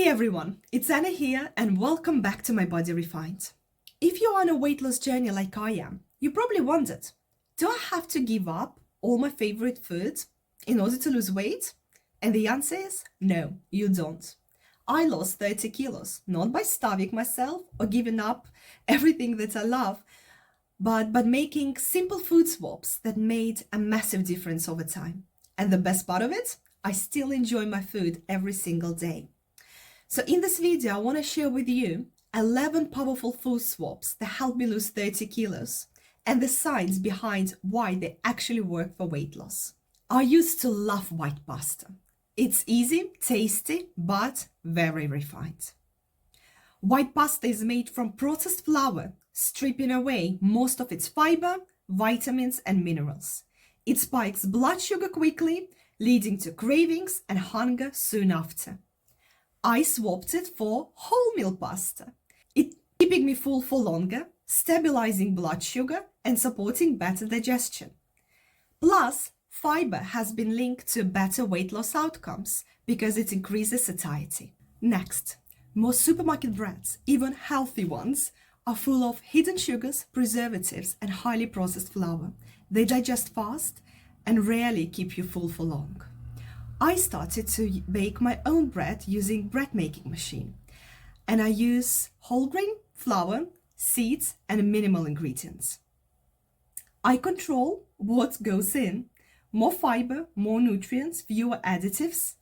Hey everyone, it's Anna here and welcome back to My Body Refined. If you're on a weight loss journey like I am, you probably wondered, do I have to give up all my favorite foods in order to lose weight? And the answer is no, you don't. I lost 30 kilos, not by starving myself or giving up everything that I love, but making simple food swaps that made a massive difference over time. And the best part of it, I still enjoy my food every single day. So in this video, I want to share with you 11 powerful food swaps that help me lose 30 kilos and the science behind why they actually work for weight loss. I used to love white pasta. It's easy, tasty, but very refined. White pasta is made from processed flour, stripping away most of its fiber, vitamins, and minerals. It spikes blood sugar quickly, leading to cravings and hunger soon after. I swapped it for wholemeal pasta. It keeping me full for longer, stabilizing blood sugar and supporting better digestion. Plus, fiber has been linked to better weight loss outcomes because it increases satiety. Next, most supermarket breads, even healthy ones, are full of hidden sugars, preservatives, and highly processed flour. They digest fast and rarely keep you full for long. I started to bake my own bread using bread making machine, and I use whole grain flour, seeds, and minimal ingredients. I control what goes in, more fiber, more nutrients, fewer additives,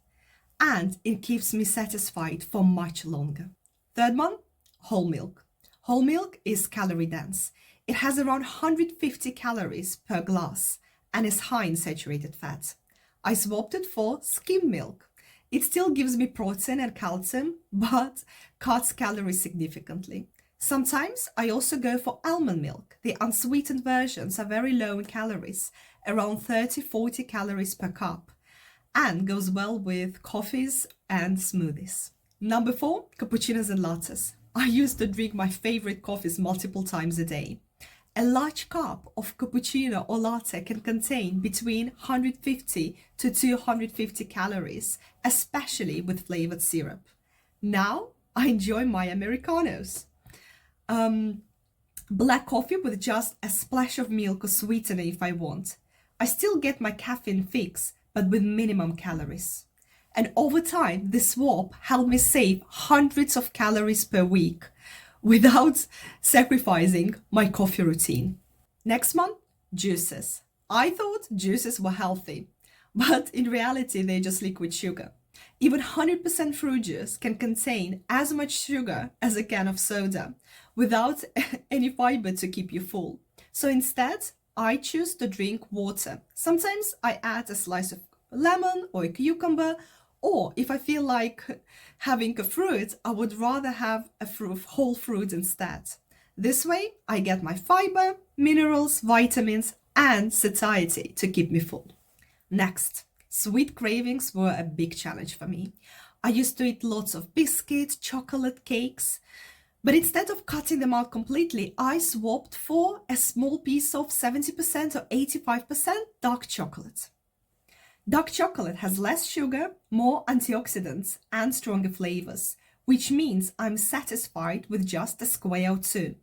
and it keeps me satisfied for much longer. Third one, whole milk. Whole milk is calorie dense. It has around 150 calories per glass and is high in saturated fat. I swapped it for skim milk. It still gives me protein and calcium, but cuts calories significantly. Sometimes I also go for almond milk. The unsweetened versions are very low in calories, around 30-40 calories per cup, and goes well with coffees and smoothies. Number 4, cappuccinos and lattes. I used to drink my favorite coffees multiple times a day. A large cup of cappuccino or latte can contain between 150 to 250 calories, especially with flavored syrup. Now I enjoy my Americanos. Black coffee with just a splash of milk or sweetener if I want. I still get my caffeine fix, but with minimum calories. And over time, this swap helped me save hundreds of calories per week without sacrificing my coffee routine. Next one, juices. I thought juices were healthy, but in reality, they're just liquid sugar. Even 100% fruit juice can contain as much sugar as a can of soda without any fiber to keep you full. So instead, I choose to drink water. Sometimes I add a slice of lemon or a cucumber, or if I feel like having a fruit, I would rather have a whole fruit instead. This way, I get my fiber, minerals, vitamins, and satiety to keep me full. Next, sweet cravings were a big challenge for me. I used to eat lots of biscuits, chocolate, cakes, but instead of cutting them out completely, I swapped for a small piece of 70% or 85% dark chocolate. Dark chocolate has less sugar, more antioxidants, and stronger flavors, which means I'm satisfied with just a square or two.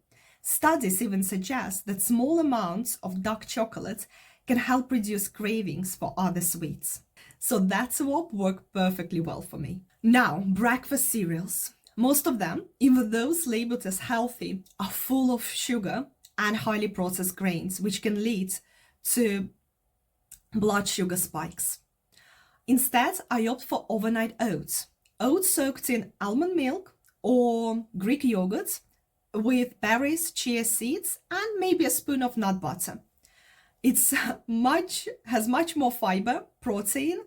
Studies even suggest that small amounts of dark chocolate can help reduce cravings for other sweets. So that swap worked perfectly well for me. Now, breakfast cereals. Most of them, even those labeled as healthy, are full of sugar and highly processed grains, which can lead to blood sugar spikes. Instead, I opt for overnight oats. Oats soaked in almond milk or Greek yogurt with berries, chia seeds, and maybe a spoon of nut butter. It's has much more fiber, protein,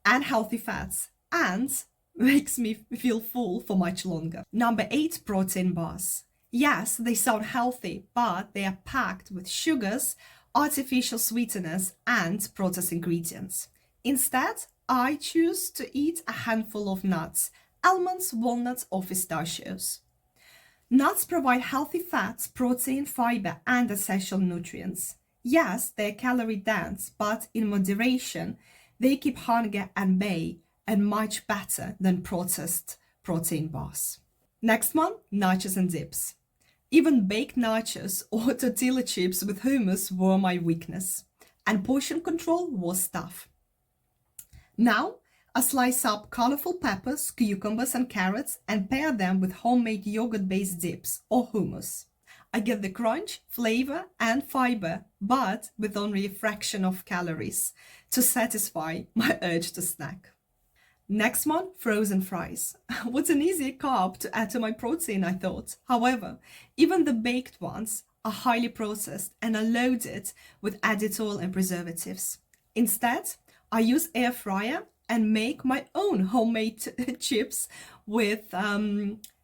and healthy fats, and makes me feel full for much longer. Number 8, protein bars. Yes, they sound healthy, but they are packed with sugars, artificial sweeteners, and processed ingredients. Instead, I choose to eat a handful of nuts, almonds, walnuts, or pistachios. Nuts provide healthy fats, protein, fiber, and essential nutrients. Yes, they're calorie dense, but in moderation, they keep hunger at bay and much better than processed protein bars. Next one, nachos and dips. Even baked nachos or tortilla chips with hummus were my weakness, and portion control was tough. Now, I slice up colorful peppers, cucumbers, and carrots and pair them with homemade yogurt-based dips or hummus. I get the crunch, flavor, and fiber, but with only a fraction of calories to satisfy my urge to snack. Next one, frozen fries. What an easy carb to add to my protein, I thought. However, even the baked ones are highly processed and are loaded with added oil and preservatives. Instead, I use air fryer and make my own homemade chips with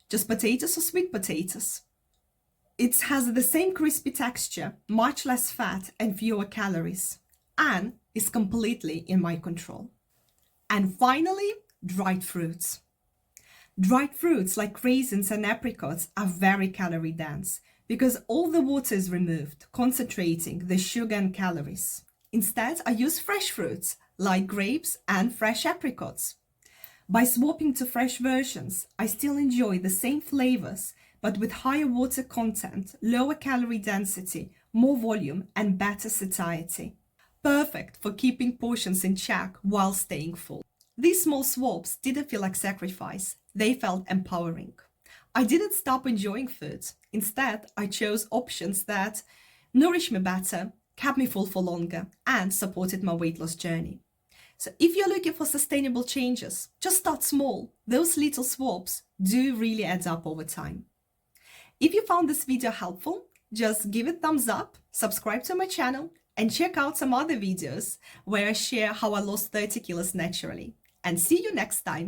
just potatoes or sweet potatoes. It has the same crispy texture, much less fat and fewer calories, and is completely in my control. And finally, dried fruits. Dried fruits like raisins and apricots are very calorie dense because all the water is removed, concentrating the sugar and calories. Instead, I use fresh fruits like grapes and fresh apricots. By swapping to fresh versions, I still enjoy the same flavors, but with higher water content, lower calorie density, more volume, and better satiety. Perfect for keeping portions in check while staying full. These small swaps didn't feel like sacrifice, they felt empowering. I didn't stop enjoying food. Instead, I chose options that nourished me better, kept me full for longer, and supported my weight loss journey. So if you're looking for sustainable changes, just start small. Those little swaps do really add up over time. If you found this video helpful, just give it a thumbs up, subscribe to my channel, and check out some other videos where I share how I lost 30 kilos naturally. And see you next time.